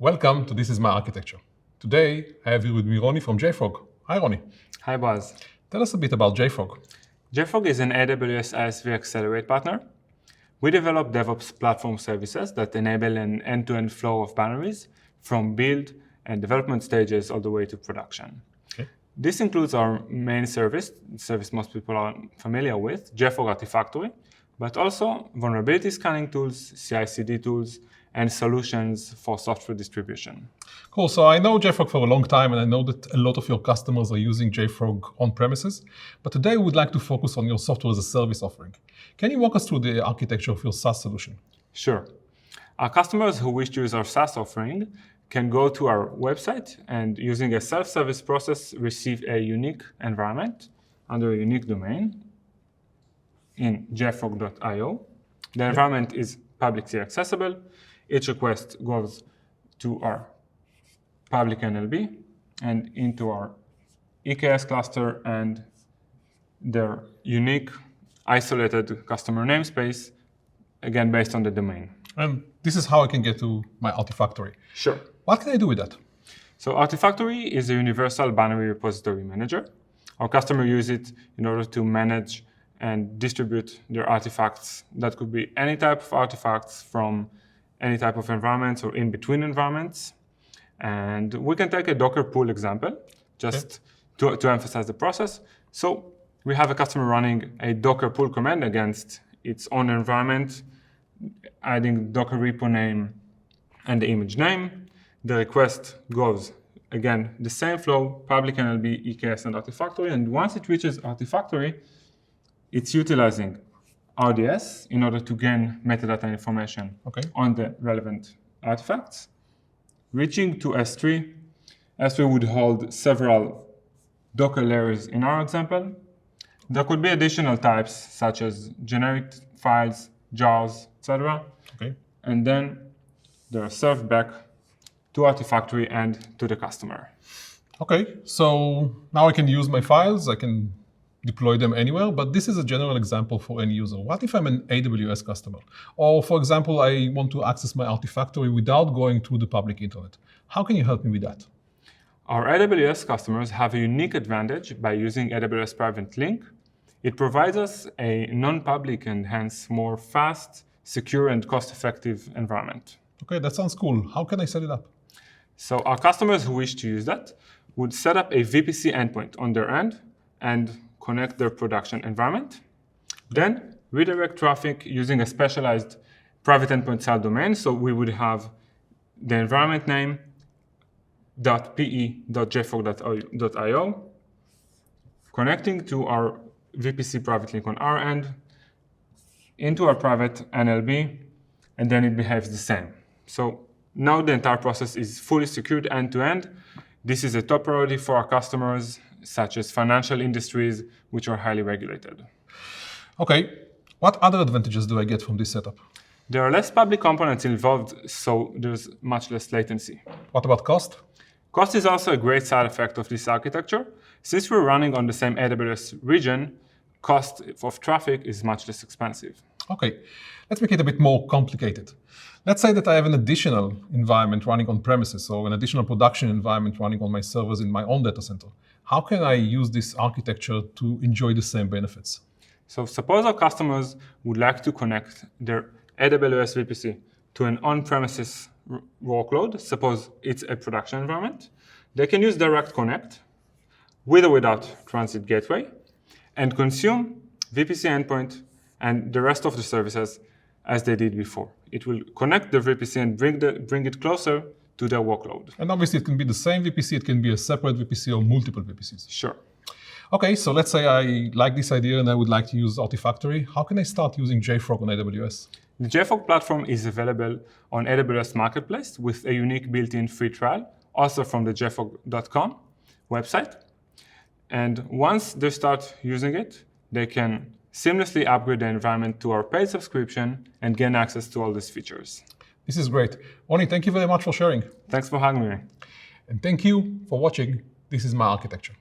Welcome to This Is My Architecture. Today, I have here with me Ronny from JFrog. Hi, Ronny. Hi, Buzz. Tell us a bit about JFrog. JFrog is an AWS ISV Accelerate partner. We develop DevOps platform services that enable an end-to-end flow of binaries from build and development stages all the way to production. Okay. This includes our main service most people are familiar with, JFrog Artifactory, but also vulnerability scanning tools, CI/CD tools, and solutions for software distribution. Cool. So I know JFrog for a long time, and I know that a lot of your customers are using JFrog on-premises. But today, we would like to focus on your software as a service offering. Can you walk us through the architecture of your SaaS solution? Sure. Our customers who wish to use our SaaS offering can go to our website and, using a self-service process, receive a unique environment under a unique domain in jfrog.io. The environment is publicly accessible. Each request goes to our public NLB and into our EKS cluster and their unique isolated customer namespace, again, based on the domain. And this is how I can get to my Artifactory. Sure. What can I do with that? So Artifactory is a universal binary repository manager. Our customers use it in order to manage and distribute their artifacts. That could be any type of artifacts from any type of environments or in between environments. And we can take a Docker pull example just to emphasize the process. So we have a customer running a Docker pull command against its own environment, adding Docker repo name and the image name. The request goes, again, the same flow, public NLB, EKS, and Artifactory. And once it reaches Artifactory, it's utilizing RDS in order to gain metadata information on the relevant artifacts. Reaching to S3, S3 would hold several Docker layers in our example. There could be additional types such as generic files, jars, etc. And then they're served back to Artifactory and to the customer. Okay, so now I can use my files, I can deploy them anywhere, but this is a general example for any user. What if I'm an AWS customer? Or for example, I want to access my Artifactory without going to the public internet. How can you help me with that? Our AWS customers have a unique advantage by using AWS Private Link. It provides us a non-public and hence more fast, secure, and cost-effective environment. Okay, that sounds cool. How can I set it up? So our customers who wish to use that would set up a VPC endpoint on their end and connect their production environment. Then redirect traffic using a specialized private endpoint style domain. So we would have the environment name .pe.jfrog.io connecting to our VPC private link on our end into our private NLB, and then it behaves the same. So now the entire process is fully secured end-to-end. This is a top priority for our customers, such as financial industries, which are highly regulated. Okay, what other advantages do I get from this setup? There are less public components involved, so there's much less latency. What about cost? Cost is also a great side effect of this architecture. Since we're running on the same AWS region, cost of traffic is much less expensive. Okay, let's make it a bit more complicated. Let's say that I have an additional environment running on premises or an additional production environment running on my servers in my own data center. How can I use this architecture to enjoy the same benefits? So suppose our customers would like to connect their AWS VPC to an on-premises workload. Suppose it's a production environment. They can use Direct Connect with or without Transit Gateway and consume VPC endpoint and the rest of the services as they did before. It will connect the VPC and bring it closer to their workload. And obviously, it can be the same VPC, it can be a separate VPC or multiple VPCs. Sure. Okay, so let's say I like this idea and I would like to use Artifactory. How can I start using JFrog on AWS? The JFrog platform is available on AWS Marketplace with a unique built-in free trial, also from the jfrog.com website. And once they start using it, they can seamlessly upgrade the environment to our paid subscription and gain access to all these features. This is great. Ronny, thank you very much for sharing. Thanks for having me. And thank you for watching This Is My Architecture.